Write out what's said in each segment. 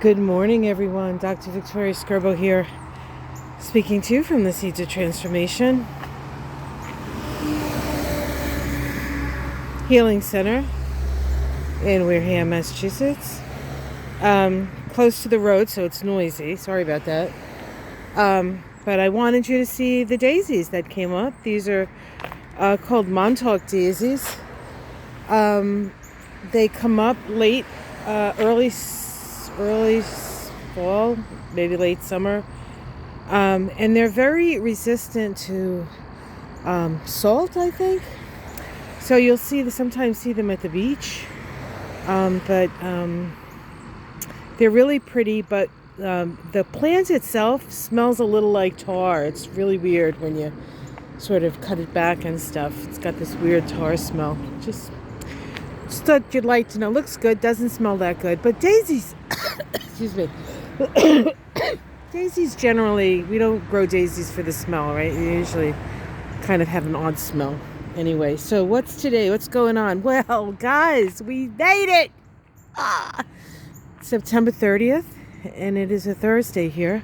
Good morning, everyone. Dr. Victoria Skirbo here, speaking to you from the Seeds of Transformation Healing Center in Wareham, Massachusetts. Close to the road, so it's noisy. Sorry about that. But I wanted you to see the daisies that came up. These are called Montauk Daisies. They come up late, early fall, maybe late summer, and they're very resistant to salt, I think. So you'll sometimes see them at the beach, but they're really pretty. But the plant itself smells a little like tar. It's really weird when you sort of cut it back and stuff. It's got this weird tar smell. Just thought you'd like to know. Looks good, doesn't smell that good. But daisies, excuse me. Daisies generally, we don't grow daisies for the smell, right? You usually kind of have an odd smell. Anyway, so what's today? What's going on? Well, guys, we made it! September 30th, and it is a Thursday here.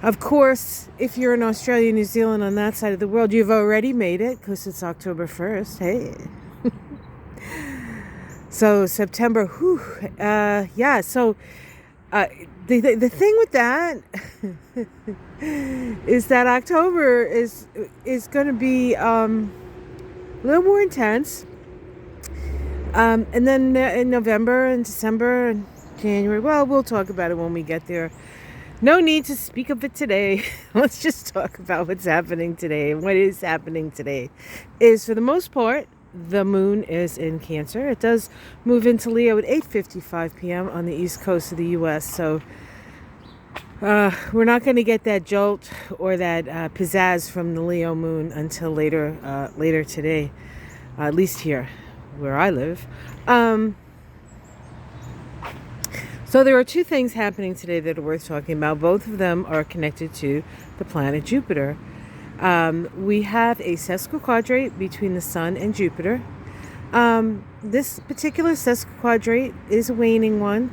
Of course, if you're in Australia, New Zealand, on that side of the world, you've already made it because it's October 1st. Hey. So September, yeah. So the thing with that is that October is going to be a little more intense, and then in November and December and January. Well, we'll talk about it when we get there. No need to speak of it today. Let's just talk about what's happening today. And what is happening today is, for the most part, the moon is in Cancer. It does move into Leo at 8:55 p.m. on the east coast of the U.S. So we're not going to get that jolt or that pizzazz from the Leo moon until later today, at least here where I live. So there are two things happening today that are worth talking about. Both of them are connected to the planet Jupiter. We have a sesquiquadrate between the Sun and Jupiter. This particular sesquiquadrate is a waning one.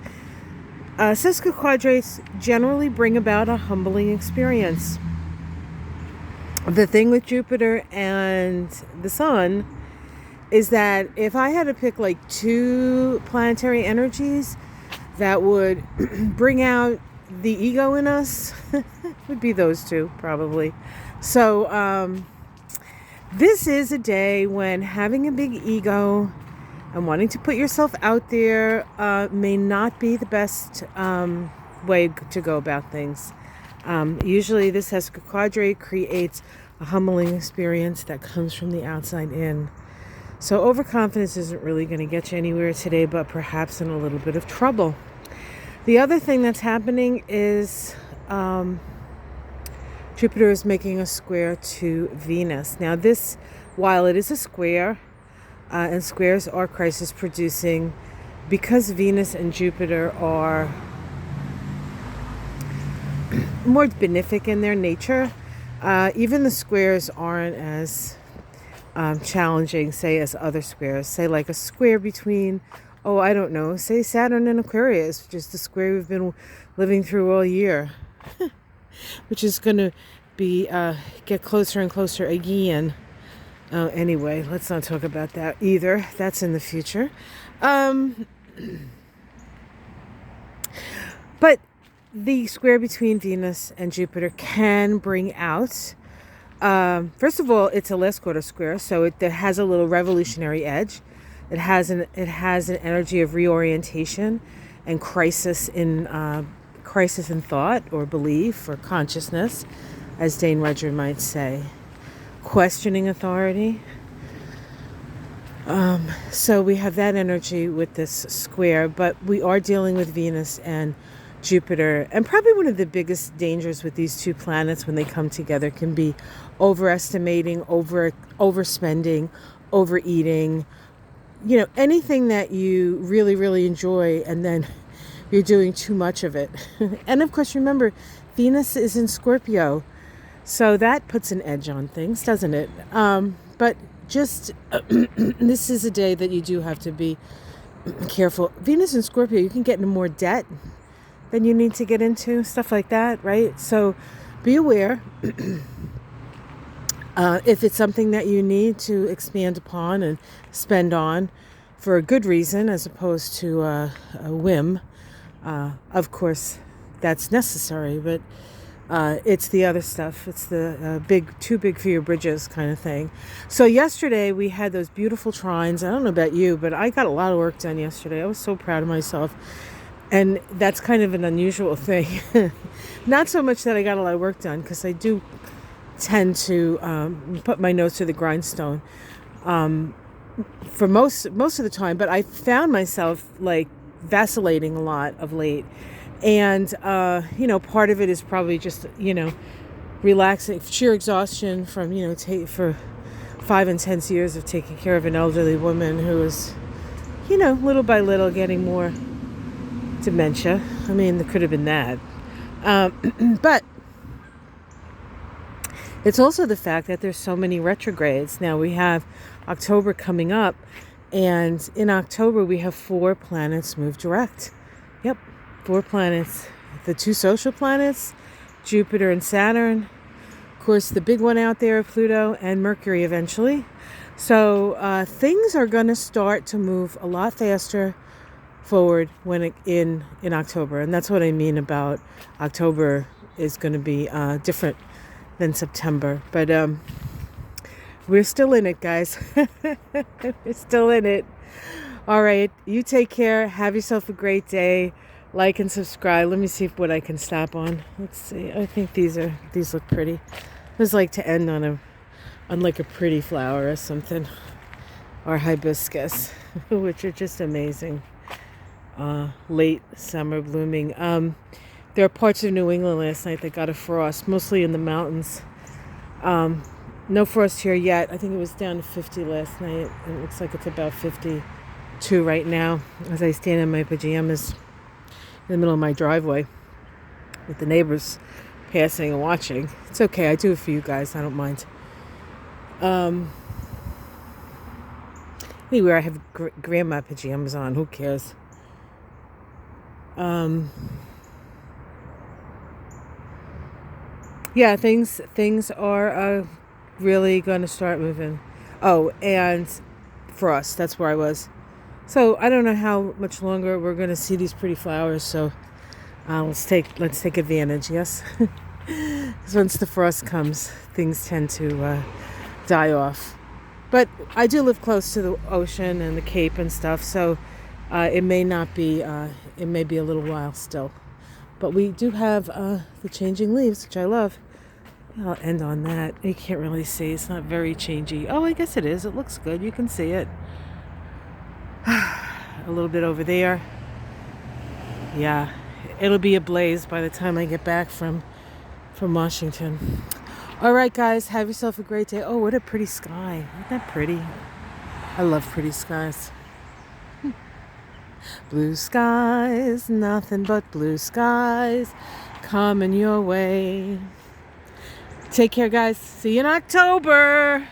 Sesquiquadrates generally bring about a humbling experience. The thing with Jupiter and the Sun is that if I had to pick like two planetary energies that would bring out the ego in us, would be those two, probably. So this is a day when having a big ego and wanting to put yourself out there may not be the best way to go about things. Usually this sesquiquadrate creates a humbling experience that comes from the outside in. So overconfidence isn't really going to get you anywhere today, but perhaps in a little bit of trouble. The other thing that's happening is Jupiter is making a square to Venus. Now this, while it is a square, and squares are crisis producing, because Venus and Jupiter are more benefic in their nature, even the squares aren't as challenging, say, as other squares. Say like a square between, I don't know, say Saturn and Aquarius, which is the square we've been living through all year. Which is going to be get closer and closer again. Anyway, let's not talk about that either. That's in the future. But the square between Venus and Jupiter can bring out, first of all, it's a last quarter square, so it has a little revolutionary edge. It has an energy of reorientation and crisis in thought or belief or consciousness, as Dane Rudger might say. Questioning authority. So we have that energy with this square, but we are dealing with Venus and Jupiter. And probably one of the biggest dangers with these two planets when they come together can be overestimating, overspending, overeating. Anything that you really, really enjoy, and then you're doing too much of it. And of course, remember, Venus is in Scorpio, so that puts an edge on things, doesn't it? But just this is a day that you do have to be careful. Venus in Scorpio, you can get into more debt that you need to get into, stuff like that, right? So be aware if it's something that you need to expand upon and spend on for a good reason as opposed to a whim. Of course, that's necessary, but it's the other stuff. It's the too big for your bridges kind of thing. So yesterday we had those beautiful trines. I don't know about you, but I got a lot of work done yesterday. I was so proud of myself. And that's kind of an unusual thing. Not so much that I got a lot of work done, because I do tend to put my nose to the grindstone for most of the time. But I found myself like vacillating a lot of late. And, part of it is probably just, relaxing, sheer exhaustion from, for 5 intense years of taking care of an elderly woman who is, little by little getting more dementia. I mean, there could have been that. But it's also the fact that there's so many retrogrades. Now we have October coming up, and in October we have 4 planets move direct. Yep, 4 planets. The 2 social planets, Jupiter and Saturn. Of course, the big one out there, Pluto and Mercury eventually. So things are going to start to move a lot faster forward in October. And that's what I mean about October is going to be different than September. But we're still in it, guys. We're still in it. All right. You take care. Have yourself a great day. Like and subscribe. Let me see what I can stop on. Let's see. I think these look pretty. I just like to end on like a pretty flower or something, or hibiscus, which are just amazing. Late summer blooming. There are parts of New England last night that got a frost, mostly in the mountains. No frost here yet. I think it was down to 50 last night. It looks like it's about 52 right now as I stand in my pajamas in the middle of my driveway with the neighbors passing and watching. It's okay. I do it for you guys. I don't mind. Anyway, I have grandma pajamas on. Who cares? Yeah, things are really going to start moving. Oh, and frost. That's where I was. So I don't know how much longer we're going to see these pretty flowers. So let's take advantage. Yes, because once the frost comes, things tend to die off. But I do live close to the ocean and the Cape and stuff, so it may not be. It may be a little while still. But we do have the changing leaves, which I love. I'll end on that. You can't really see. It's not very changey. Oh, I guess it is. It looks good. You can see it. A little bit over there. Yeah, it'll be ablaze by the time I get back from Washington. All right, guys. Have yourself a great day. Oh, what a pretty sky. Isn't that pretty? I love pretty skies. Blue skies, nothing but blue skies coming your way. Take care, guys. See you in October.